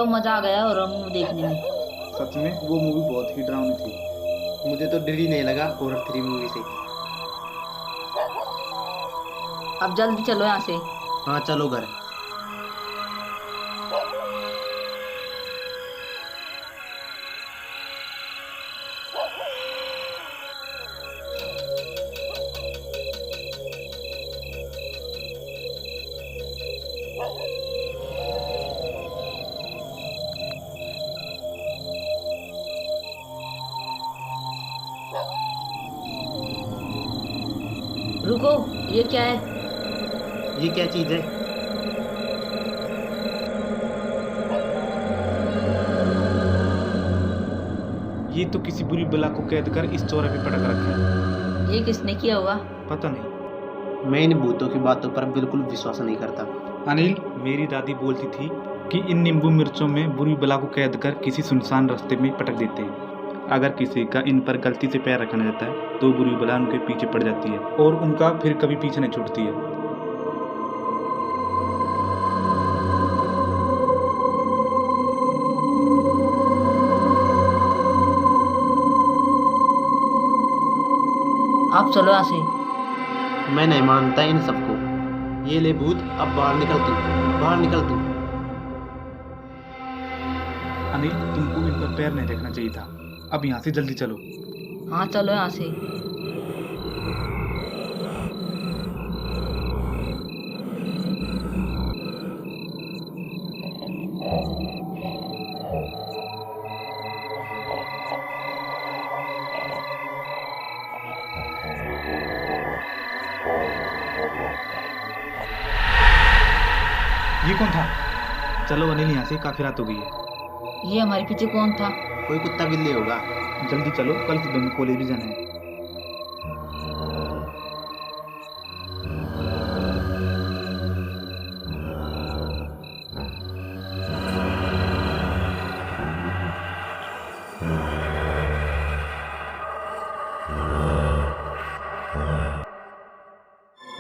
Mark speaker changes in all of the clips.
Speaker 1: तो मजा आ गया और मूवी देखने में।
Speaker 2: सच में वो मूवी बहुत ही डरावनी थी।
Speaker 3: मुझे तो डर ही नहीं लगा हॉरर 3 मूवी से।
Speaker 1: अब जल्दी चलो यहाँ से।
Speaker 3: हाँ चलो घर।
Speaker 1: रुको, ये क्या है?
Speaker 3: ये क्या चीज है?
Speaker 2: ये तो किसी बुरी बला को कैद कर इस चौराहे पे पटक रखा है।
Speaker 1: ये किसने किया होगा?
Speaker 2: पता नहीं।
Speaker 3: मैं इन भूतों की बातों पर बिल्कुल विश्वास नहीं करता।
Speaker 2: अनिल, मेरी दादी बोलती थी कि इन नींबू मिर्चों में बुरी बला को कैद कर किसी सुनसान रास्ते में पटक देते हैं। अगर किसी का इन पर गलती से पैर रखना जाता है तो बुरी बला उनके पीछे पड़ जाती है और उनका फिर कभी पीछे नहीं छूटती है।
Speaker 1: आप चलो यहाँ से।
Speaker 3: मैं नहीं मानता इन सबको। ये ले भूत, अब बाहर निकल तू, बाहर निकल तू।
Speaker 2: अनिल, तुमको इन पर पैर नहीं रखना चाहिए था। अब यहाँ से जल्दी चलो।
Speaker 1: हाँ चलो यहाँ से।
Speaker 2: ये कौन था? चलो अनिल, यहाँ से काफी रात हो गई है।
Speaker 1: ये हमारे पीछे कौन था?
Speaker 3: कोई कुत्ता बिल्ली होगा।
Speaker 2: जल्दी चलो, कल सुबह में कॉलेज भी जाना है।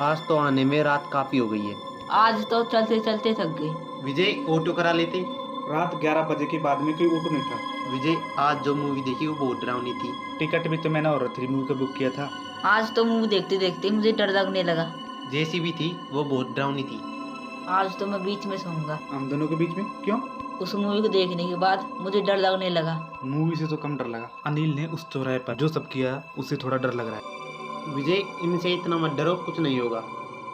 Speaker 3: आज तो आने में रात काफी हो गई है।
Speaker 1: आज तो चलते चलते थक गए।
Speaker 3: विजय, ऑटो करा लेते।
Speaker 2: रात 11 बजे के बाद में कोई ऑटो नहीं था।
Speaker 3: विजय, आज जो मूवी देखी वो बहुत डरावनी थी।
Speaker 2: टिकट भी तो मैंने और 3 मूवी का बुक किया था।
Speaker 1: आज तो मूवी देखते देखते मुझे डर लगने लगा।
Speaker 3: जैसी भी थी वो बहुत डरावनी थी।
Speaker 1: आज तो मैं बीच में सोऊंगा।
Speaker 2: हम दोनों के बीच में क्यों?
Speaker 1: उस मूवी को देखने के बाद मुझे डर लगने लगा।
Speaker 2: मूवी से तो कम डर लगा। अनिल ने उस चौराहे पर जो सब किया उससे थोड़ा डर लग रहा है।
Speaker 3: विजय, इनसे इतना मत डरो, कुछ नहीं होगा।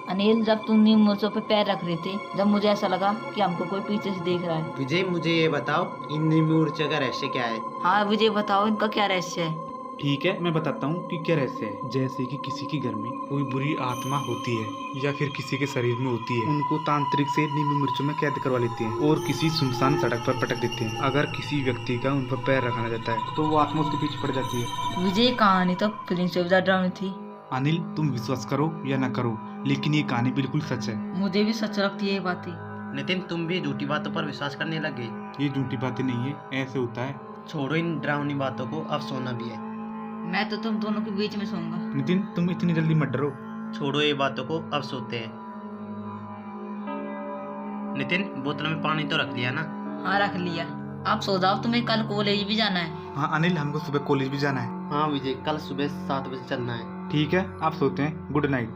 Speaker 1: अनिल, जब तुम नीम मिर्चों पे पैर रख रहे थे, जब मुझे ऐसा लगा कि हमको कोई पीछे से देख रहा है।
Speaker 3: विजय, मुझे ये बताओ, इन नींबू का रहस्य क्या है?
Speaker 1: हाँ विजय, बताओ इनका क्या रहस्य है?
Speaker 2: ठीक है, मैं बताता हूँ कि क्या रहस्य है। जैसे कि किसी के घर में कोई बुरी आत्मा होती है या फिर किसी के शरीर में होती है, उनको तांत्रिक से नींबू मिर्चों में कैद करवा लेते हैं और किसी सुनसान सड़क पर पटक देते हैं। अगर किसी व्यक्ति का उन पर पैर रखा जाता है तो वो आत्मा उसके पीछे पड़ जाती है।
Speaker 1: विजय, कहानी तो फिल्म से भी ज्यादा डरावनी थी।
Speaker 2: अनिल, तुम विश्वास करो या ना करो, लेकिन ये कहानी बिल्कुल सच है।
Speaker 1: मुझे भी सच लगती है ये बातें।
Speaker 3: नितिन, तुम भी झूठी बातों पर विश्वास करने लगे।
Speaker 2: ये झूठी बातें नहीं है, ऐसे होता है।
Speaker 3: छोड़ो इन डरावनी बातों को, अब सोना भी है।
Speaker 1: मैं तो तुम दोनों के बीच में सोऊंगा।
Speaker 2: नितिन, तुम इतनी जल्दी मत डरो।
Speaker 3: छोड़ो ये बातों को, अब सोते हैं। नितिन, बोतल में पानी तो रख लिया ना?
Speaker 1: हाँ रख लिया। आप सो जाओ, तुम्हें कल कॉलेज भी जाना है।
Speaker 2: हाँ अनिल, हमको सुबह कॉलेज भी जाना है।
Speaker 3: हाँ विजय, कल सुबह 7 बजे चलना है।
Speaker 2: ठीक है, आप सोते हैं। Good night.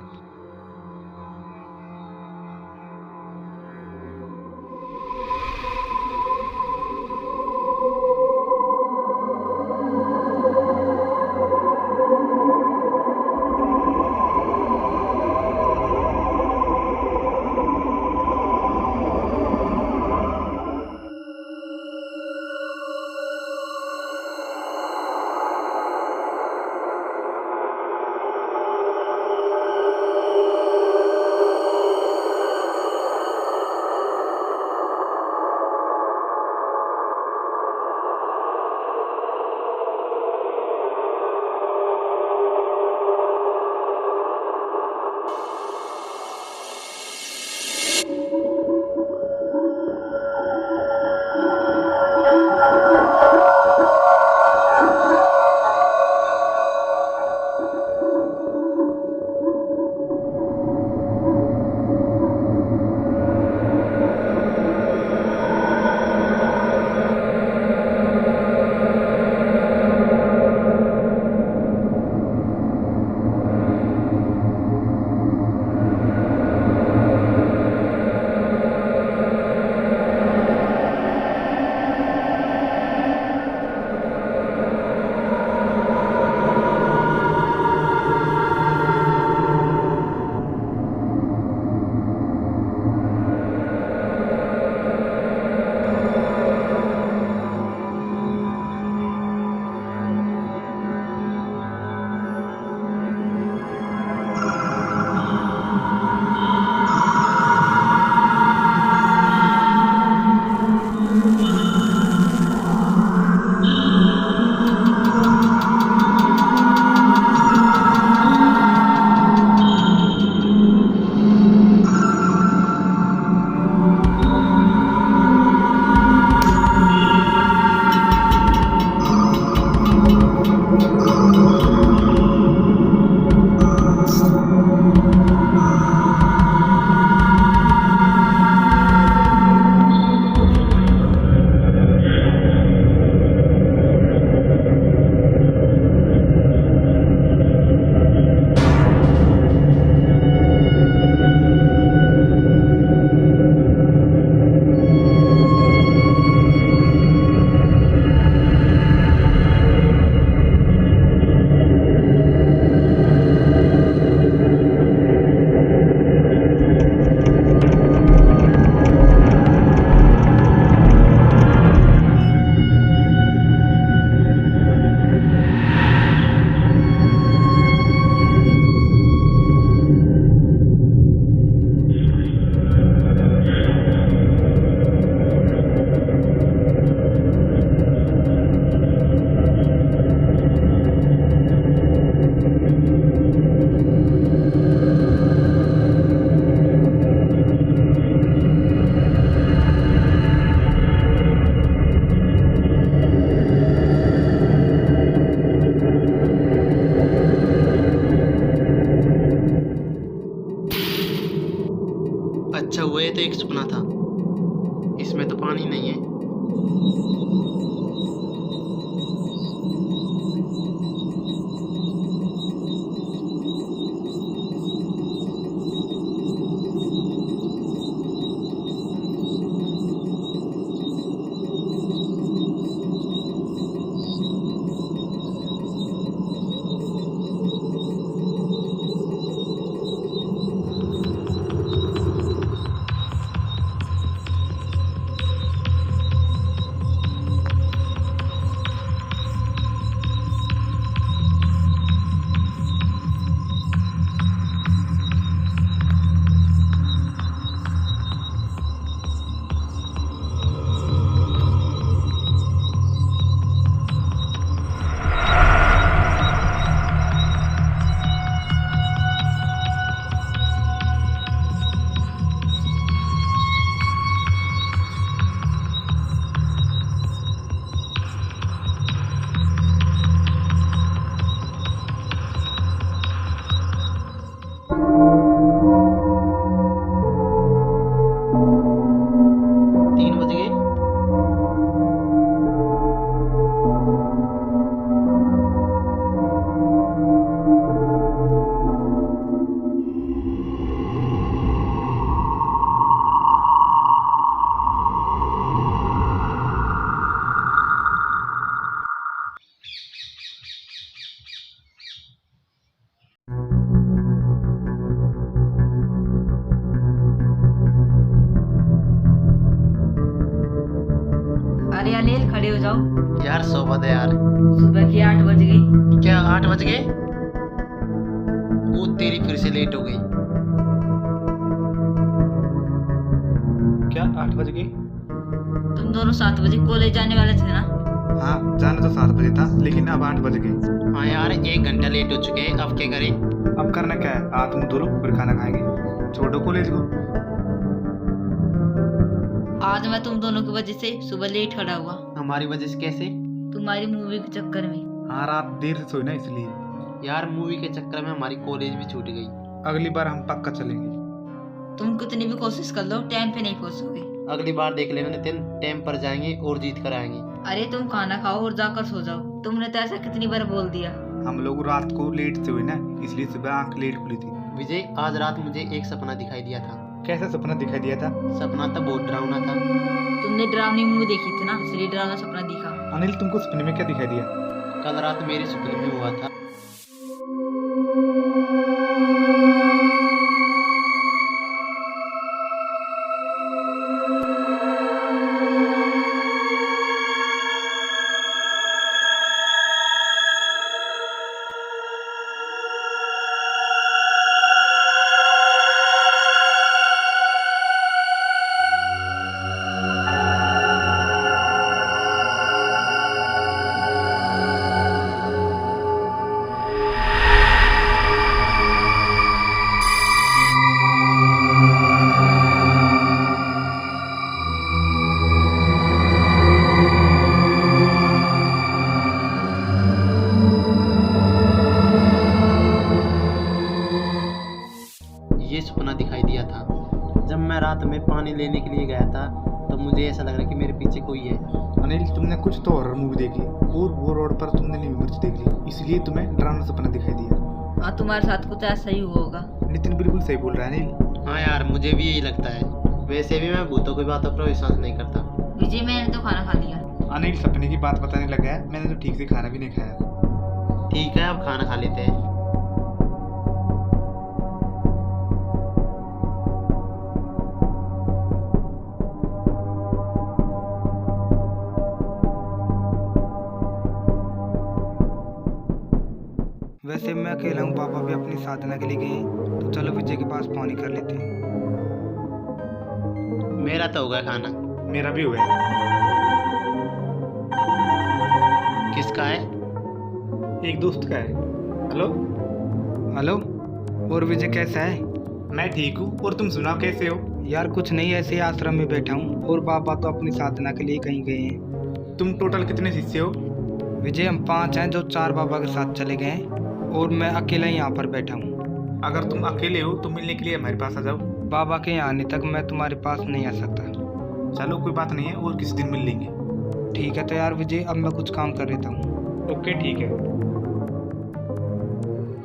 Speaker 1: हो जाओ।
Speaker 3: यार 100 बजे यार।
Speaker 1: सुबह की 8 बज गई।
Speaker 3: क्या 8 बज गए? वो तेरी फिर से लेट हो गई।
Speaker 2: क्या 8 बज गई?
Speaker 1: तुम दोनों 7 बजे कॉलेज जाने वाले थे ना?
Speaker 2: हाँ, जाना तो 7 बजे था, लेकिन अब 8 बज गए।
Speaker 3: हाँ यार 1 घंटा लेट हो चुके हैं, अब क्या करें?
Speaker 2: अब करना क्या है, हाथ मुंह धो लो फिर खाना खाएंगे। छोड़ो कॉलेज को।
Speaker 1: आज मैं तुम दोनों की वजह से सुबह लेट खड़ा हुआ।
Speaker 3: हमारी वजह से कैसे?
Speaker 1: तुम्हारी मूवी के चक्कर में।
Speaker 2: हाँ, रात देर से सोई ना इसलिए।
Speaker 3: यार मूवी के चक्कर में हमारी कॉलेज भी छूट गई।
Speaker 2: अगली बार हम पक्का चलेंगे।
Speaker 1: तुम कितनी भी कोशिश कर लो, टाइम पे नहीं पहुंचोगे।
Speaker 3: अगली बार देख लेना नितिन, टाइम पर जाएंगे और जीत कर आएंगे।
Speaker 1: अरे तुम खाना खाओ और जाकर सो जाओ। तुमने तो ऐसा कितनी बार बोल दिया।
Speaker 2: हम लोग रात को लेट से हुए ना, इसलिए सुबह आंख लेट खुली थी।
Speaker 3: विजय, आज रात मुझे एक सपना दिखाई दिया था।
Speaker 2: कैसा सपना दिखाई दिया था?
Speaker 3: सपना तो बहुत डरावना था।
Speaker 1: तुमने डरावनी मूवी देखी थी ना, इसलिए डरावना सपना दिखा।
Speaker 2: अनिल, तुमको सपने में क्या दिखाई दिया?
Speaker 3: कल रात मेरे सपने में हुआ था। ये सपना दिखाई दिया था जब मैं रात में पानी लेने के लिए गया था, तो मुझे ऐसा लग रहा कि मेरे पीछे कोई है।
Speaker 2: अनिल, तुमने कुछ तो हॉरर मूवी देखी और वो रोड पर तुमने नींबू मिर्च देख ली, इसलिए तुम्हें डरावना सपना दिखाई दिया।
Speaker 1: हाँ, तुम्हारे साथ कुछ ऐसा ही हुआ होगा।
Speaker 2: नितिन बिल्कुल सही बोल रहा है अनिल।
Speaker 3: हाँ यार, मुझे भी यही लगता है। वैसे भी मैं भूतों की बातों पर विश्वास नहीं करता।
Speaker 1: विजय, मैंने तो खाना खा लिया।
Speaker 2: अनिल सपने की बात बताने लगा है, मैंने तो ठीक से खाना भी नहीं खाया।
Speaker 3: ठीक है, अब खाना खा लेते हैं।
Speaker 4: वैसे मैं अकेला हूँ, पापा भी अपनी साधना के लिए गए हैं, तो चलो विजय के पास फोन ही कर लेते हैं।
Speaker 3: मेरा तो हो गया खाना।
Speaker 2: मेरा भी हुआ है।
Speaker 3: किसका है?
Speaker 2: एक दोस्त का है। हेलो।
Speaker 4: हेलो, और विजय कैसा है?
Speaker 2: मैं ठीक हूँ, और तुम सुनाओ कैसे हो?
Speaker 4: यार कुछ नहीं, ऐसे ही आश्रम में बैठा हूँ, और पापा तो अपनी साधना के लिए कहीं गए हैं।
Speaker 2: तुम टोटल कितने शिष्य हो?
Speaker 4: विजय, हम 5 हैं, जो 4 बाबा के साथ चले गए हैं, और मैं अकेला यहाँ पर बैठा हूँ।
Speaker 2: अगर तुम अकेले हो तो मिलने के लिए हमारे पास आ जाओ।
Speaker 4: बाबा के यहाँ आने तक मैं तुम्हारे पास नहीं आ सकता।
Speaker 2: चलो कोई बात नहीं है, और किसी दिन मिल लेंगे।
Speaker 4: ठीक है, तो यार विजय, अब मैं कुछ काम कर लेता हूँ।
Speaker 2: ओके ठीक है।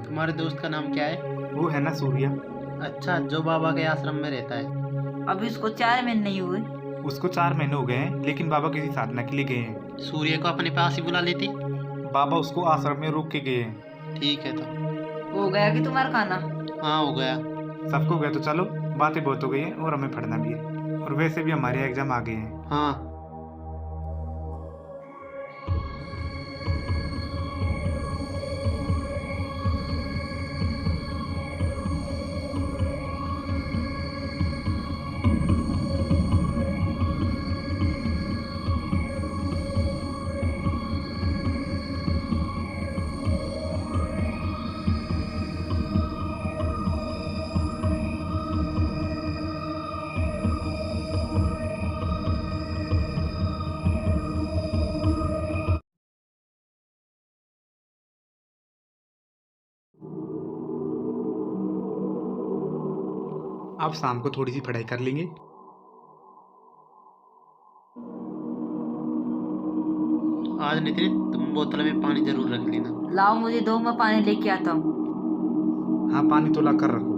Speaker 3: तुम्हारे दोस्त का नाम क्या है?
Speaker 2: वो है ना सूर्या।
Speaker 3: अच्छा, जो बाबा के आश्रम में रहता है।
Speaker 1: अभी उसको 4 महीने नहीं हुए।
Speaker 2: उसको 4 महीने हो गए हैं, लेकिन बाबा किसी साधना के लिए गए हैं।
Speaker 3: सूर्य को अपने पास ही बुला लेती।
Speaker 2: बाबा उसको आश्रम में रोक के गए हैं।
Speaker 3: ठीक है, तो
Speaker 1: हो गया कि तुम्हारा खाना?
Speaker 3: हाँ हो गया।
Speaker 2: सबको गए तो चलो, बातें बहुत हो गई हैं और हमें पढ़ना भी है, और वैसे भी हमारे एग्जाम आ गए हैं।
Speaker 3: हाँ
Speaker 2: अब शाम को थोड़ी सी पढ़ाई कर लेंगे।
Speaker 3: आज नितिन, तुम बोतल में पानी जरूर रख लेना।
Speaker 1: लाओ मुझे दो, मैं पानी लेके आता हूँ।
Speaker 2: हाँ, पानी तो ला कर रखो।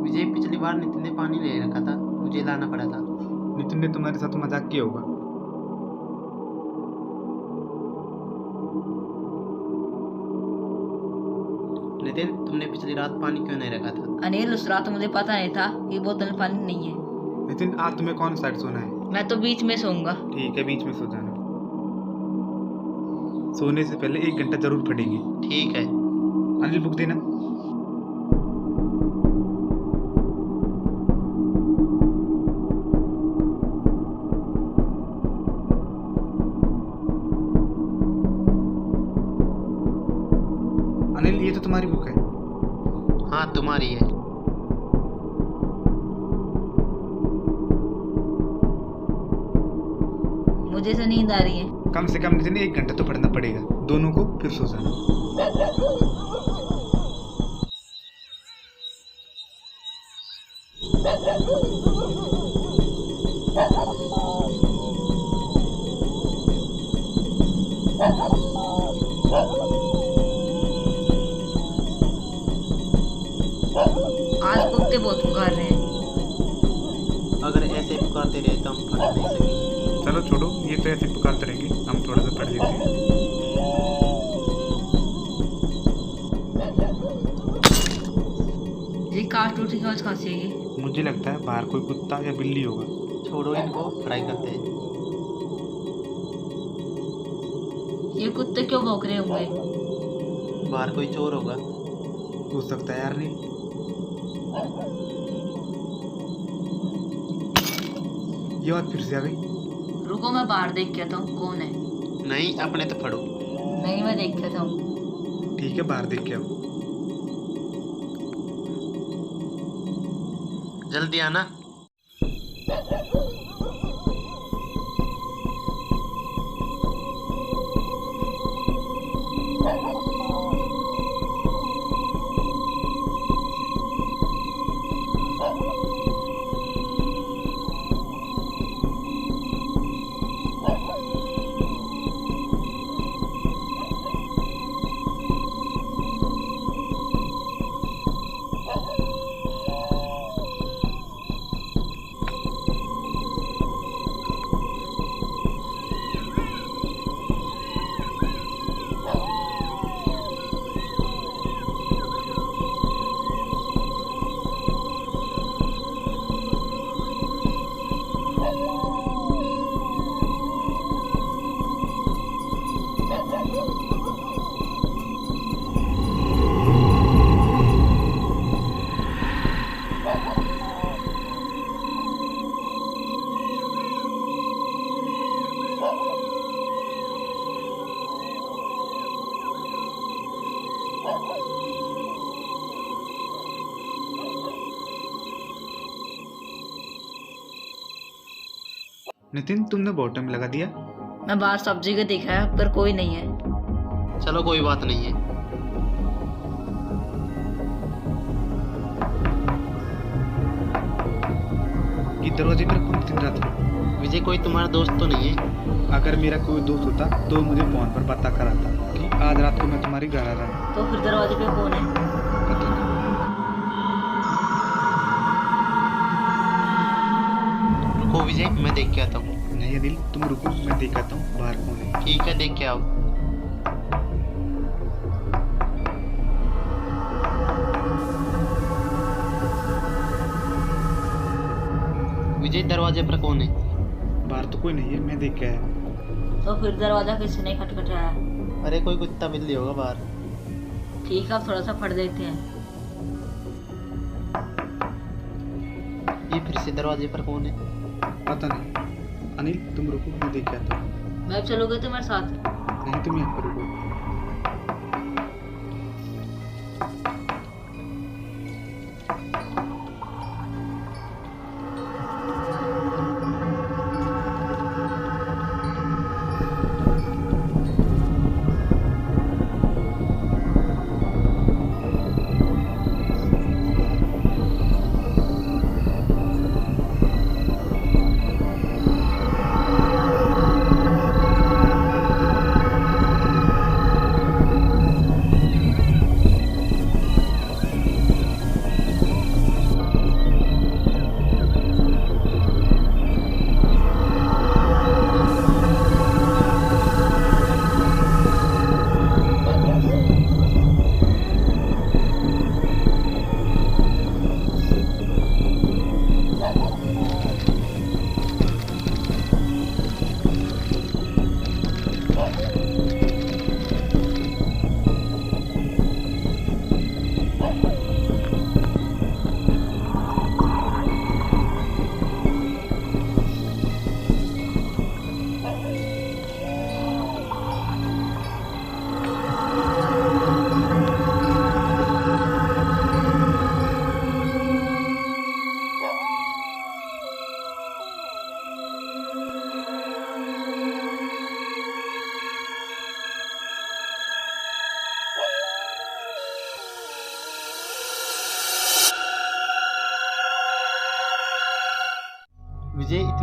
Speaker 3: विजय, पिछली बार नितिन ने पानी ले रखा था, मुझे लाना पड़ा था।
Speaker 2: नितिन ने तुम्हारे साथ मजाक किया होगा।
Speaker 3: नितिन, तुमने पिछली रात पानी क्यों नहीं रखा था?
Speaker 1: अनिल, उस रात मुझे पता नहीं था कि बोतल में पानी नहीं है।
Speaker 2: नितिन आज तुम्हें कौन साइड सोना है?
Speaker 1: मैं तो बीच में सोऊंगा।
Speaker 2: ठीक है, बीच में सो जाना। सोने से पहले 1 घंटा जरूर पढ़ेंगे।
Speaker 3: ठीक है।
Speaker 2: अनिल बुक देना। अनिल ये तो तुम्हारी बुक है।
Speaker 3: हाँ तुम्हारी है।
Speaker 1: मुझे से नींद आ रही है।
Speaker 2: कम से कम नितिन 1 घंटा तो पढ़ना पड़ेगा दोनों को, फिर सो जाना।
Speaker 1: आज कुत्ते बहुत पुकार रहे हैं।
Speaker 3: अगर ऐसे पुकारते रहे तो हम पढ़ नहीं सकेंगे।
Speaker 2: चलो छोड़ो, ये तो ऐसे पुकारते रहेंगे, हम थोड़ा सा पढ़ लेते हैं।
Speaker 1: ये काट टूटी की आवाज कहाँ से आई?
Speaker 2: मुझे लगता है बाहर कोई कुत्ता या बिल्ली होगा।
Speaker 3: छोड़ो इनको, पढ़ाई करते हैं।
Speaker 1: ये कुत्ते क्यों भौंक रहे होंगे?
Speaker 3: बाहर कोई चोर होगा।
Speaker 2: हो सकता है यार। नहीं, ये बात फिर से आ गई।
Speaker 1: रुको मैं बाहर देख के आता हूँ कौन है।
Speaker 3: नहीं अपने तो पढ़ो।
Speaker 1: नहीं मैं देख के आता हूँ।
Speaker 2: ठीक है, बाहर देख के आओ।
Speaker 3: जल्दी आना।
Speaker 2: नितिन तुमने बॉटम लगा दिया।
Speaker 1: मैं बाहर सब्जी का देखा है पर कोई नहीं है।
Speaker 3: चलो कोई बात नहीं है।
Speaker 2: ये दरवाजे पर कौन दिन रात में?
Speaker 3: विजय कोई तुम्हारा दोस्त तो नहीं है?
Speaker 2: अगर मेरा कोई दोस्त होता तो मुझे फोन पर पता कराता कि आज रात को मैं तुम्हारी घर आ रहा हूँ।
Speaker 1: तो फिर दरवाजे पे कौन है?
Speaker 2: पता नहीं।
Speaker 3: रुको विजय मैं देख के आता हूँ।
Speaker 2: नहीं अनिल तुम रुको, मैं देख आता हूँ बाहर कौन है।
Speaker 3: ठीक है देख के आओ। विजय दरवाजे पर कौन है?
Speaker 2: बाहर तो कोई नहीं है, मैं देख के आया हूँ।
Speaker 1: तो फिर दरवाजा किसने खटखटाया?
Speaker 3: अरे कोई कुत्ता बिल्ली होगा बाहर।
Speaker 1: ठीक है अब थोड़ा सा पढ़ देते हैं।
Speaker 3: ये फिर से दरवाजे पर कौन है?
Speaker 2: पता नहीं। अनिल तुम रुको, मैं देख के आता हूँ।
Speaker 1: मैं चलोगे तुम्हारे साथ?
Speaker 2: नहीं तुम यहाँ पर रुको।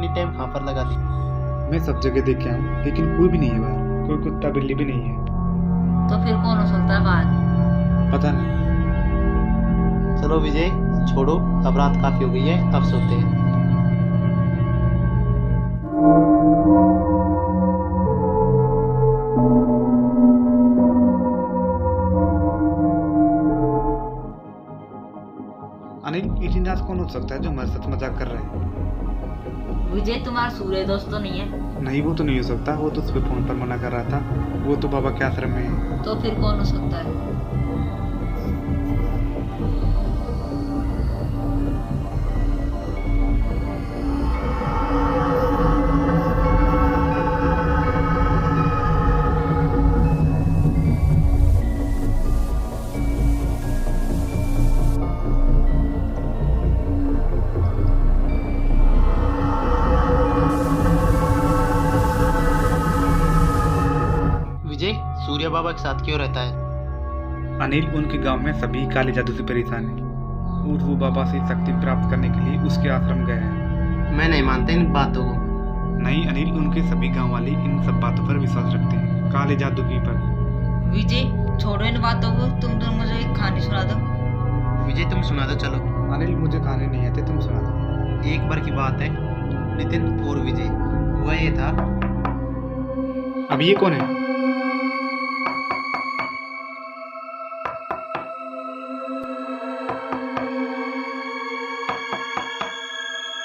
Speaker 3: इतनी टाइम कहाँ पर लगा दी?
Speaker 2: मैं सब जगह देख के आऊँ लेकिन कोई भी नहीं है बाहर, कोई कुत्ता बिल्ली भी नहीं है।
Speaker 1: तो फिर कौन हो सकता है बाहर?
Speaker 2: पता नहीं।
Speaker 3: चलो विजय छोड़ो, अब रात काफी हो गई है, अब सोते हैं।
Speaker 2: अनिल, इतनी रात कौन हो सकता है जो हमारे साथ मजाक कर रहा है?
Speaker 1: विजय तुम्हारा सूर्य दोस्त तो नहीं है?
Speaker 2: नहीं, वो तो नहीं हो सकता। वो तो सुबह फोन पर मना कर रहा था। वो तो बाबा के आश्रम में है।
Speaker 1: तो फिर कौन हो सकता है?
Speaker 3: विजय सूर्य बाबा के साथ क्यों रहता है?
Speaker 2: अनिल, उनके गांव में सभी काले जादू से परेशान है और वो बाबा से शक्ति प्राप्त करने के लिए उसके आश्रम गए हैं।
Speaker 3: मैं नहीं मानता इन बातों को।
Speaker 2: नहीं अनिल, उनके सभी गांव वाले इन सब बातों पर विश्वास रखते हैं, काले जादू की पर।
Speaker 1: विजय छोड़ो इन बातों को, तुम दोनों मुझे एक कहानी सुना दो।
Speaker 3: विजय तुम सुना दो। चलो,
Speaker 2: अनिल, मुझे खाने नहीं आते, तुम सुना दो।
Speaker 3: एक बार की बात है, नितिन और विजय, हुआ ये था।
Speaker 2: अब ये कौन है?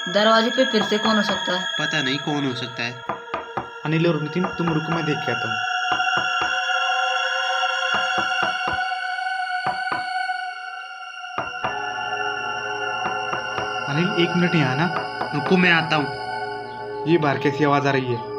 Speaker 1: दरवाजे पे फिर से कौन हो सकता है?
Speaker 3: पता नहीं कौन हो सकता है।
Speaker 2: अनिल और नितिन, तुम रुको, मैं देख के आता हूँ। अनिल, 1 मिनट यहाँ आना।
Speaker 3: रुको, मैं आता हूँ।
Speaker 2: ये बाहर कैसी आवाज आ रही है?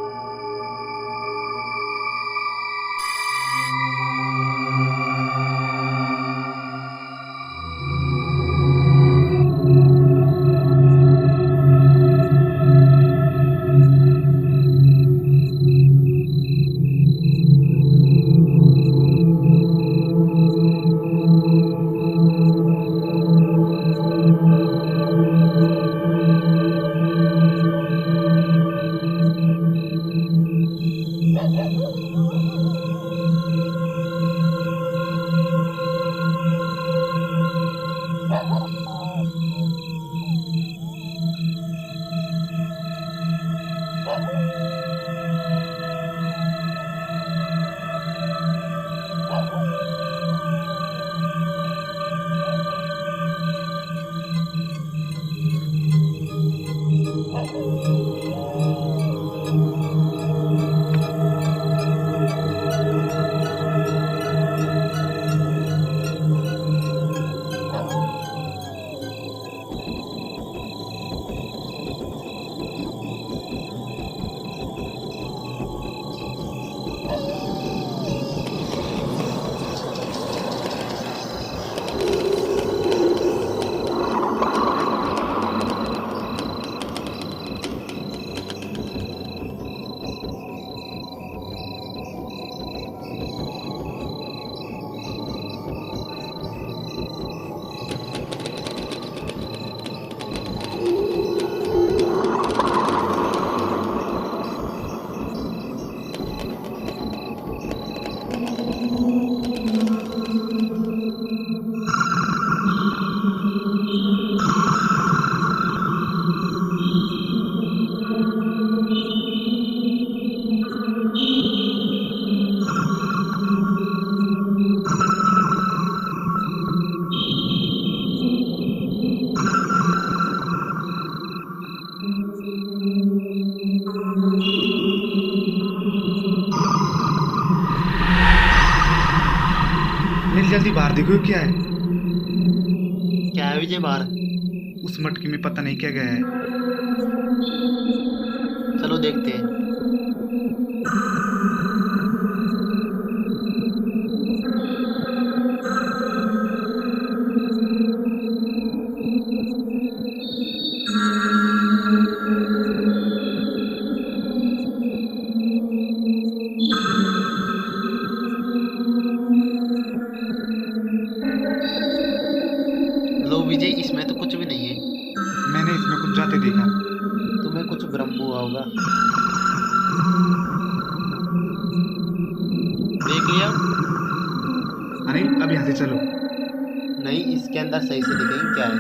Speaker 2: अनिल, जल्दी बाहर देखो, ये क्या है?
Speaker 3: क्या है विजय बाहर?
Speaker 2: उस मटकी में पता नहीं क्या गया है।
Speaker 3: चलो देखते हैं। लो विजय, इसमें तो कुछ भी नहीं है।
Speaker 2: मैंने इसमें कुछ जाते देखा।
Speaker 3: तुम्हें कुछ भ्रम हुआ होगा। देख लिया?
Speaker 2: अनिल अब यहाँ से चलो।
Speaker 3: नहीं, इसके अंदर सही से देखेंगे क्या है।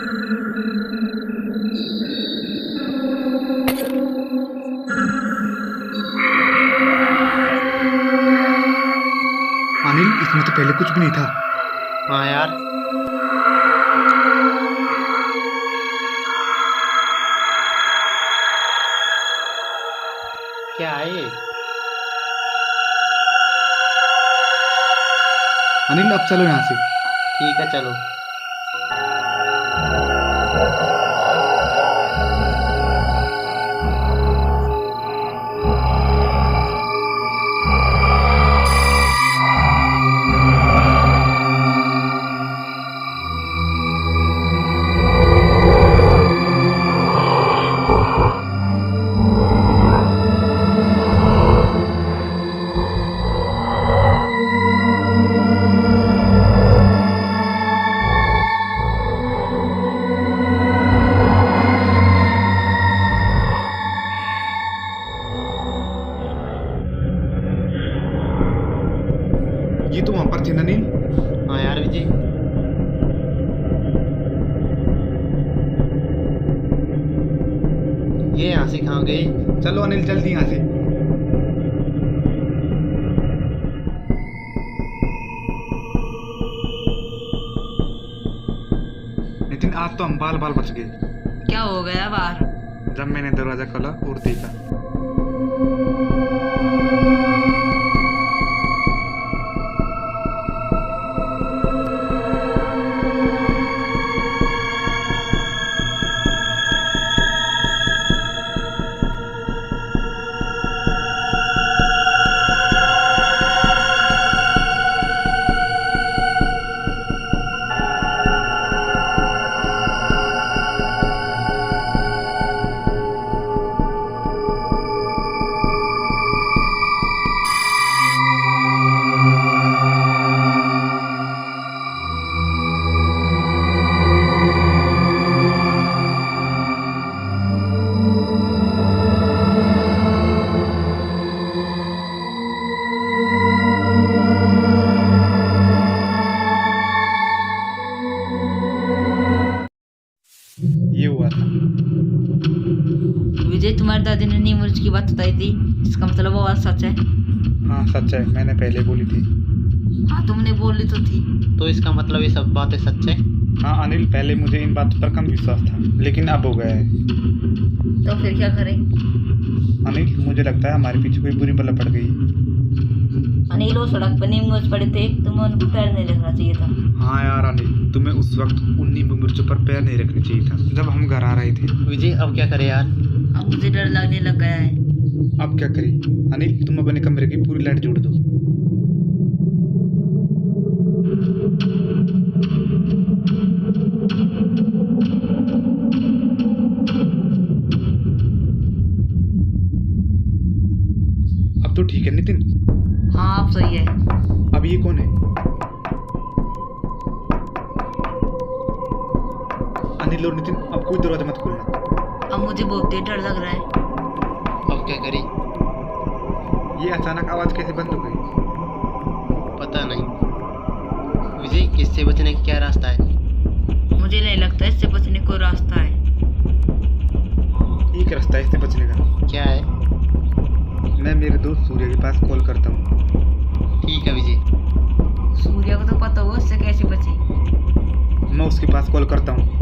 Speaker 2: अनिल इसमें तो पहले कुछ भी नहीं था।
Speaker 3: हाँ यार, क्या है ये?
Speaker 2: अनिल अब चलो यहाँ से।
Speaker 3: ठीक है चलो।
Speaker 2: ये तो वहां पर थी ना अनिल।
Speaker 3: हाँ यार विजय, ये यहाँ से कहाँ गए?
Speaker 2: चलो अनिल जल्दी यहाँ से। नितिन आज तो हम बाल बाल बच गए।
Speaker 1: क्या हो गया बाहर?
Speaker 2: जब मैंने दरवाजा खोला और देखा। ये हुआ था।
Speaker 1: विजय, तुम्हारी दादी ने नीम मिर्च की बात बताई थी, इसका मतलब वो बात सच है?
Speaker 2: हाँ सच है, मैंने पहले बोली थी।
Speaker 1: हाँ तुमने बोली तो थी।
Speaker 3: तो इसका मतलब ये सब बातें सच है?
Speaker 2: हाँ अनिल, पहले मुझे इन बातों पर कम विश्वास था, लेकिन अब हो गया है।
Speaker 1: तो फिर क्या करें?
Speaker 2: अनिल मुझे लगता है हमारे पीछे कोई बुरी बला पड़ गई।
Speaker 1: अनिल, वो सड़क पर नीम मिर्च पड़े थे, तुम्हें उन पर पैर नहीं रखना चाहिए था।
Speaker 2: हाँ यार अनिल, तुम्हें उस वक्त उन नींबू मिर्चों पर पैर नहीं रखना चाहिए था जब हम घर आ रहे थे।
Speaker 3: विजय अब क्या करें यार?
Speaker 1: अब मुझे डर लगने लग गया है।
Speaker 2: अब क्या करें? अनिल तुम अपने कमरे की पूरी लाइट जोड़ दो। अब तो ठीक है नितिन।
Speaker 1: हाँ अब सही है।
Speaker 2: अब ये कौन है? अनिल और नितिन अब कोई दरवाजा मत खोलना।
Speaker 1: अब मुझे बहुत ही डर लग रहा है।
Speaker 3: अब क्या करें?
Speaker 2: ये अचानक आवाज कैसे बंद हो गई?
Speaker 3: पता नहीं। विजय, इससे बचने का क्या रास्ता है?
Speaker 1: मुझे नहीं लगता इससे बचने को रास्ता है।
Speaker 2: एक रास्ता है इससे बचने का।
Speaker 3: क्या है?
Speaker 2: मैं मेरे दोस्त सूर्य के पास कॉल करता हूँ।
Speaker 3: ठीक है विजय।
Speaker 1: सूर्य को तो पता होगा उससे कैसे बचे।
Speaker 2: मैं उसके पास कॉल करता हूँ।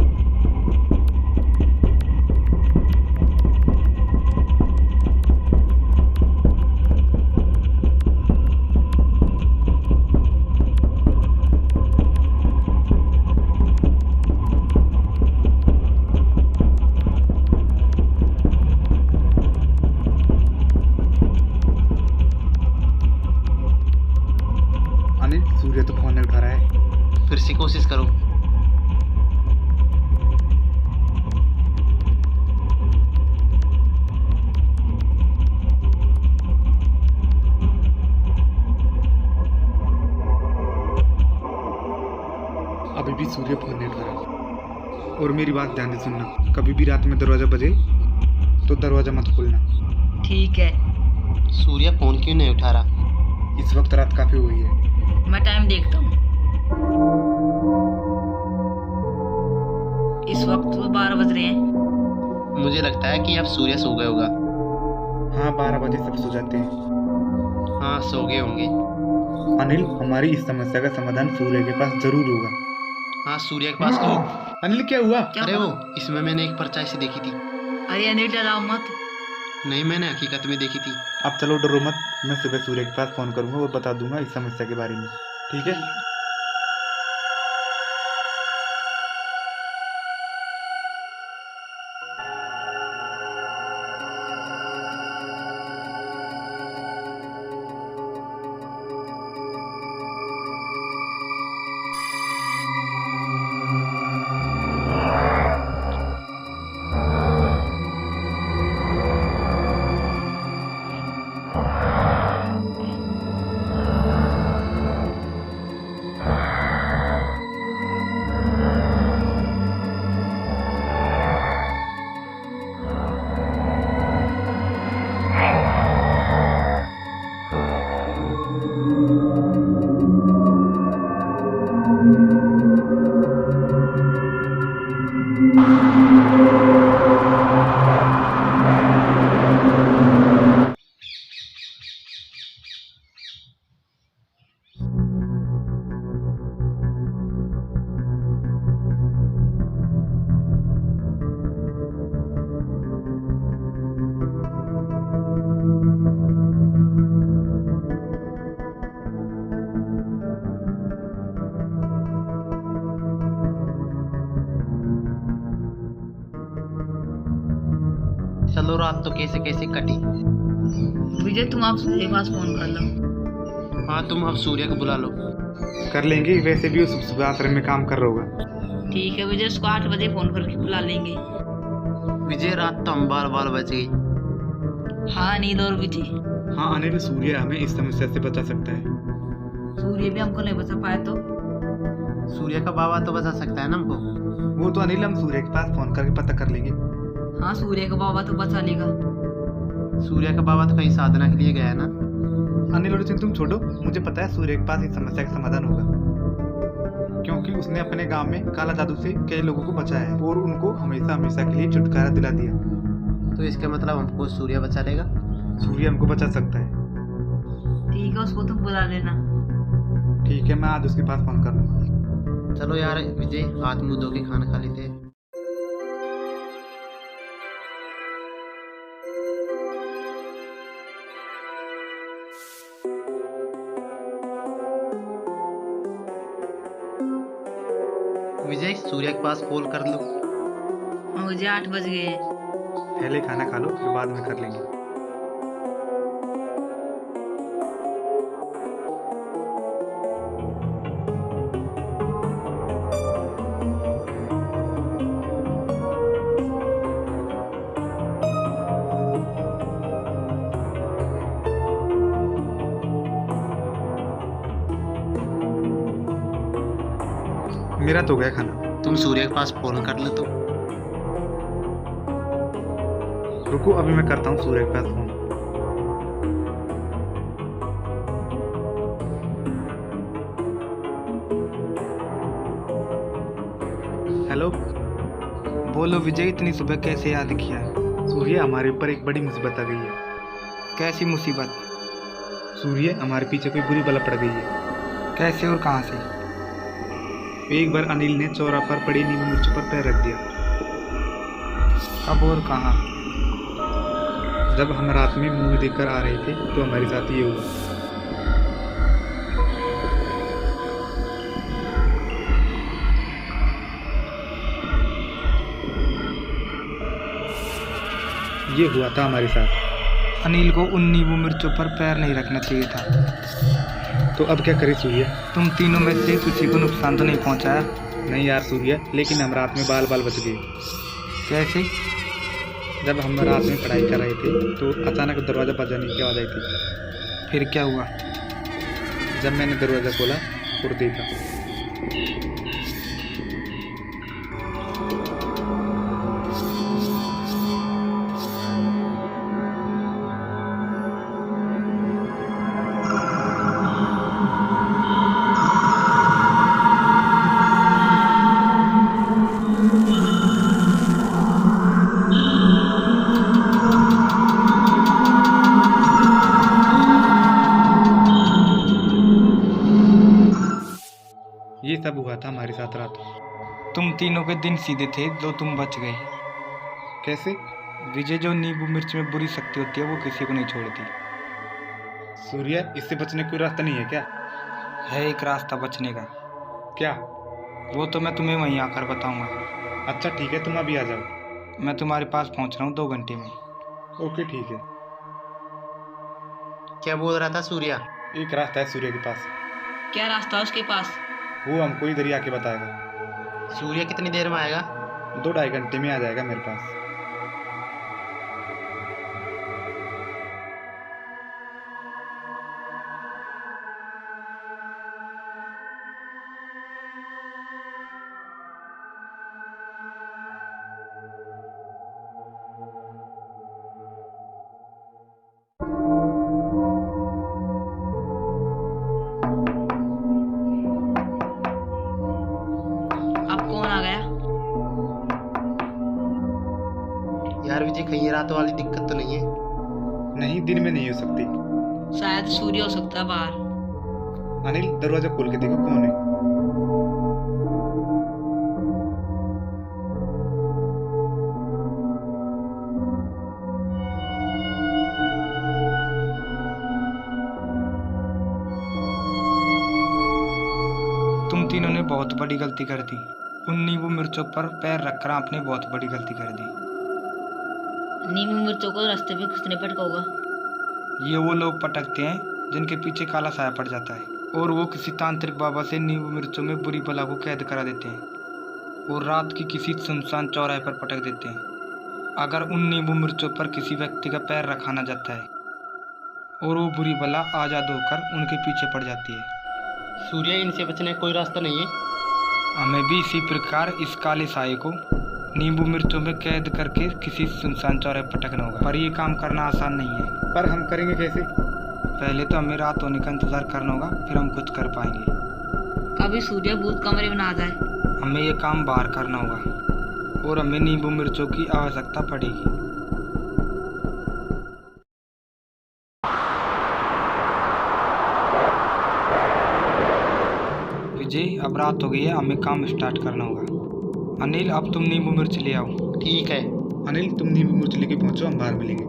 Speaker 2: अनिल, सूर्य तो फोन नहीं उठा रहा है।
Speaker 3: फिर से कोशिश करो।
Speaker 2: अभी भी सूर्य फोन नहीं उठा रहा। और मेरी बात ध्यान से सुनना, कभी भी रात में दरवाजा बजे तो दरवाजा मत खोलना।
Speaker 1: ठीक है।
Speaker 3: सूर्य फोन क्यों नहीं उठा रहा?
Speaker 2: इस वक्त रात काफी हुई है।
Speaker 1: मैं टाइम देखता हूँ। इस वक्त तो 12 बज रहे हैं।
Speaker 3: मुझे लगता है कि अब सूर्य सो गया होगा।
Speaker 2: हाँ, 12 बजे सब सो जाते हैं।
Speaker 3: हाँ, सो गए होंगे।
Speaker 2: अनिल, हमारी इस समस्या का समाधान सूर्य के पास जरूर होगा।
Speaker 3: हाँ, सूर्य के पास तो।
Speaker 2: अनिल, क्या हुआ?
Speaker 1: क्या
Speaker 3: अरे
Speaker 1: हुआ?
Speaker 3: वो इसमें मैंने एक परछाई सी देखी थी।
Speaker 1: अरे अनिल, डराओ मत।
Speaker 3: नहीं, मैंने हकीकत में देखी थी।
Speaker 2: अब चलो, डरो मत। मैं सुबह सूर्य के पास फोन करूंगा और बता दूंगा इस समस्या के बारे में। ठीक है?
Speaker 3: चलो, रात तो कैसे कैसे कटी।
Speaker 1: विजय, तुम आप सूर्य के पास फोन कर लो।
Speaker 3: हाँ, तुम अब सूर्य को बुला लो।
Speaker 2: कर लेंगे। वैसे भी वो सुबह आश्रम में काम कर रहा होगा।
Speaker 1: ठीक है विजय, उसको 8 बजे फोन करके बुला लेंगे।
Speaker 3: विजय, रात तो हम 12 बज गई।
Speaker 1: हाँ अनिल और विजय।
Speaker 2: हाँ अनिल, सूर्य हमें इस समस्या से बचा सकता है।
Speaker 1: सूर्य भी हमको नहीं बचा पाया तो?
Speaker 3: सूर्य का बाबा तो बचा सकता है ना हमको।
Speaker 2: वो तो अनिल, हम सूर्य के पास फोन करके पता कर लेंगे।
Speaker 1: हाँ, सूर्य का बाबा तो बचा लेगा।
Speaker 3: सूर्य का बाबा तो कहीं साधना के लिए गया है ना।
Speaker 2: अनिल और तुम छोड़ो, मुझे पता है सूर्य के पास इस समस्या का समाधान होगा, क्योंकि उसने अपने गांव में काला जादू से कई लोगों को बचाया है और उनको हमेशा हमेशा के लिए छुटकारा दिला दिया।
Speaker 3: तो इसका मतलब हमको सूर्य बचा लेगा।
Speaker 2: सूर्य हमको बचा सकता है।
Speaker 1: ठीक है, उसको तुम बुला लेना।
Speaker 2: ठीक है, मैं आज उसके पास फोन कर लूँगा।
Speaker 3: चलो यार विजय, हाथ मुंह धो के खाना खा लेते हैं। विजय, सूर्य के पास कॉल कर लो।
Speaker 1: हाँ विजय, 8 बज गए हैं।
Speaker 2: पहले खाना खा लो, फिर बाद में कर लेंगे। मेरा तो हो गया खाना।
Speaker 3: तुम सूर्य के पास फोन कर लो तो।
Speaker 2: रुको, अभी मैं करता हूँ सूर्य के पास फोन। हेलो।
Speaker 4: बोलो विजय, इतनी सुबह कैसे याद किया?
Speaker 2: सूर्य, हमारे ऊपर एक बड़ी मुसीबत आ गई है।
Speaker 4: कैसी मुसीबत?
Speaker 2: सूर्य, हमारे पीछे कोई बुरी बला पड़ गई है।
Speaker 4: कैसे और कहाँ से?
Speaker 2: एक बार अनिल ने चौरा पर पड़ी नींबू मिर्च पर पैर रख दिया।
Speaker 4: कब और कहाँ?
Speaker 2: जब हम रात में मूवी देखकर आ रहे थे तो हमारे साथ ये हुआ। ये हुआ था हमारे साथ।
Speaker 4: अनिल को उन नींबू मिर्चों पर पैर नहीं रखना चाहिए था।
Speaker 2: तो अब क्या करे सूर्य?
Speaker 4: तुम तीनों में से किसी को नुकसान तो नहीं पहुंचाया?
Speaker 2: नहीं यार सूर्य, लेकिन हम रात में बाल बच गए।
Speaker 4: कैसे?
Speaker 2: जब हम रात में पढ़ाई कर रहे थे तो अचानक दरवाज़ा बजाने की आवाज़ आई थी।
Speaker 4: फिर क्या हुआ?
Speaker 2: जब मैंने दरवाज़ा खोला और देखा, तब हुआ था हमारे साथ रात।
Speaker 4: तुम तीनों के दिन सीधे थे जो तुम बच गए।
Speaker 2: कैसे?
Speaker 4: विजय, जो नींबू मिर्च में बुरी शक्ति होती है वो किसी को नहीं छोड़ती।
Speaker 2: सूर्य, इससे बचने का कोई रास्ता नहीं है क्या?
Speaker 4: है एक रास्ता बचने का।
Speaker 2: क्या?
Speaker 4: वो तो मैं तुम्हें वहीं आकर बताऊंगा।
Speaker 2: अच्छा ठीक है, तुम अभी आ जाओ।
Speaker 4: मैं तुम्हारे पास पहुंच रहा हूँ 2 घंटे में।
Speaker 2: ओके ठीक है।
Speaker 3: क्या बोल रहा था सूर्या?
Speaker 2: एक रास्ता है सूर्य के पास,
Speaker 1: क्या रास्ता है उसके पास?
Speaker 2: वो हमको इधर ही आके बताएगा।
Speaker 3: सूर्या कितनी देर में आएगा?
Speaker 2: 2-2.5 घंटे में आ जाएगा मेरे पास।
Speaker 1: अब कौन आ गया?
Speaker 3: यार विजय, कहीं ये रात वाली दिक्कत तो नहीं है?
Speaker 2: नहीं, दिन में नहीं हो सकती।
Speaker 1: शायद सूर्य हो सकता है बाहर।
Speaker 2: अनिल, दरवाजा खोल के देखो कौन है।
Speaker 4: तुम तीनों ने बहुत बड़ी गलती कर दी। उन नींबू मिर्चों पर पैर रखकर आपने बहुत बड़ी गलती कर दी।
Speaker 1: नींबू मिर्चों को रास्ते पे किसने पटका होगा?
Speaker 4: ये वो लोग पटकते हैं जिनके पीछे काला साया पड़ जाता है, और वो किसी तांत्रिक बाबा से नींबू मिर्चों में बुरी बला को कैद करा देते हैं और रात की किसी सुनसान चौराहे पर पटक देते हैं। अगर उन नींबू मिर्चों पर किसी व्यक्ति का पैर रखा ना जाता है और वो बुरी बला आज़ाद होकर उनके पीछे पड़ जाती है।
Speaker 3: सूर्या, इनसे बचने का कोई रास्ता नहीं है?
Speaker 4: हमें भी इसी प्रकार इस काले साये को नींबू मिर्चों में कैद करके किसी सुनसान चौराहे पर पटकना होगा, पर ये काम करना आसान नहीं है।
Speaker 2: पर हम करेंगे कैसे?
Speaker 4: पहले तो हमें रात होने का इंतज़ार करना होगा, फिर हम कुछ कर पाएंगे।
Speaker 1: कभी सूर्य भूत कमरे में ना आ जाए।
Speaker 4: हमें ये काम बाहर करना होगा और हमें नींबू मिर्चों की आवश्यकता पड़ेगी। विजय, अब रात हो गई है, हमें काम स्टार्ट करना होगा। अनिल, अब तुम नींबू मिर्च ले आओ।
Speaker 3: ठीक है।
Speaker 2: अनिल, तुम नींबू मिर्च लेके पहुंचो, हम बाहर मिलेंगे।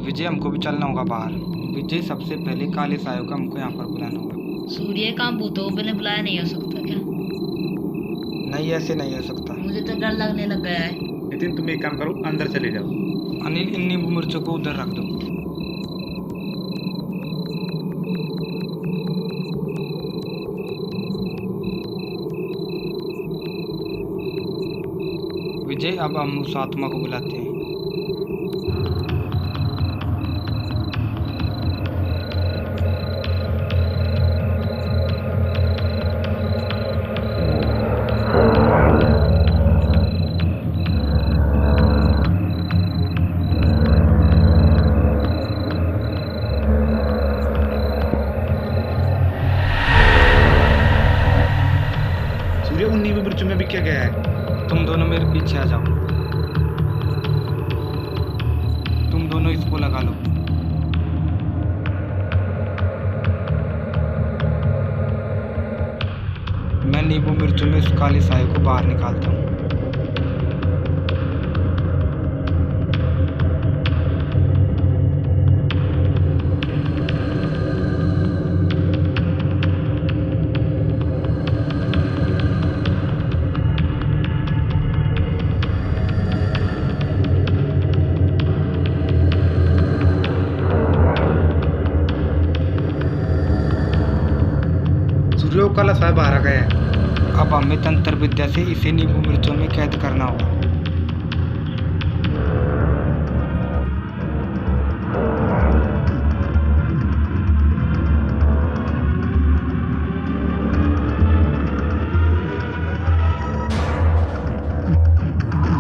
Speaker 4: विजय, हमको भी चलना होगा बाहर। विजय, सबसे पहले काले सायों का हमको यहाँ पर बुलाना होगा।
Speaker 1: सूर्य काम भूतों को पहले बुलाया नहीं हो सकता क्या?
Speaker 4: नहीं, ऐसे नहीं हो सकता।
Speaker 1: मुझे तो डर लगने लग गया है।
Speaker 2: नितिन, तुम एक काम करो, अंदर चले जाओ।
Speaker 4: अनिल, इन नींबू मिर्चों को उधर रख दो। विजय, अब हम उस आत्मा को बुलाते हैं।
Speaker 2: सूर्य, उन नींबू मिर्चों में भी क्या गया है?
Speaker 4: तुम दोनों मेरे पीछे आ जाओ। तुम दोनों इसको लगा लो। मैं नींबू मिर्चों में इस काले साये को बाहर निकालता हूँ।
Speaker 2: सूर्य, काला साया बाहर आ गया है।
Speaker 4: अब हमें तंत्र विद्या से इसे नींबू मिर्चों में कैद करना होगा।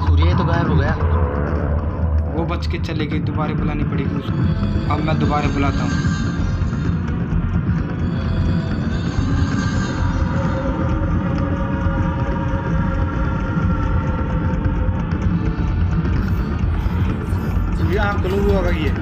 Speaker 3: सूर्य, ये तो गायब हो गया।
Speaker 4: वो बच के चले गई, दोबारा बुलानी पड़ेगी उसको। अब मैं दोबारा बुलाता हूँ।
Speaker 2: आँख खोलो, वो आ गई है।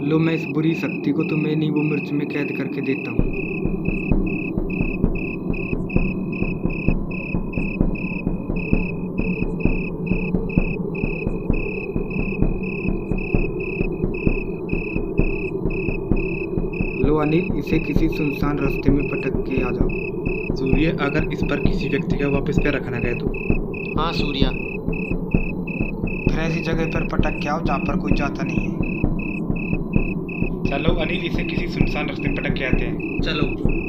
Speaker 4: लो मैं इस बुरी शक्ति को तुम्हें नींबू मिर्च में कैद करके देता हूँ। लो अनिल, इसे किसी सुनसान रास्ते में पटक के आ जाओ।
Speaker 2: सूर्य, अगर इस पर किसी व्यक्ति का वापस पैर रखना गया तो?
Speaker 3: हाँ सूर्या।
Speaker 4: फिर ऐसी जगह पर पटक के आओ जहाँ पर कोई जाता नहीं है।
Speaker 2: चलो अनिल, इसे किसी सुनसान रास्ते में पटक के आते हैं।
Speaker 3: चलो।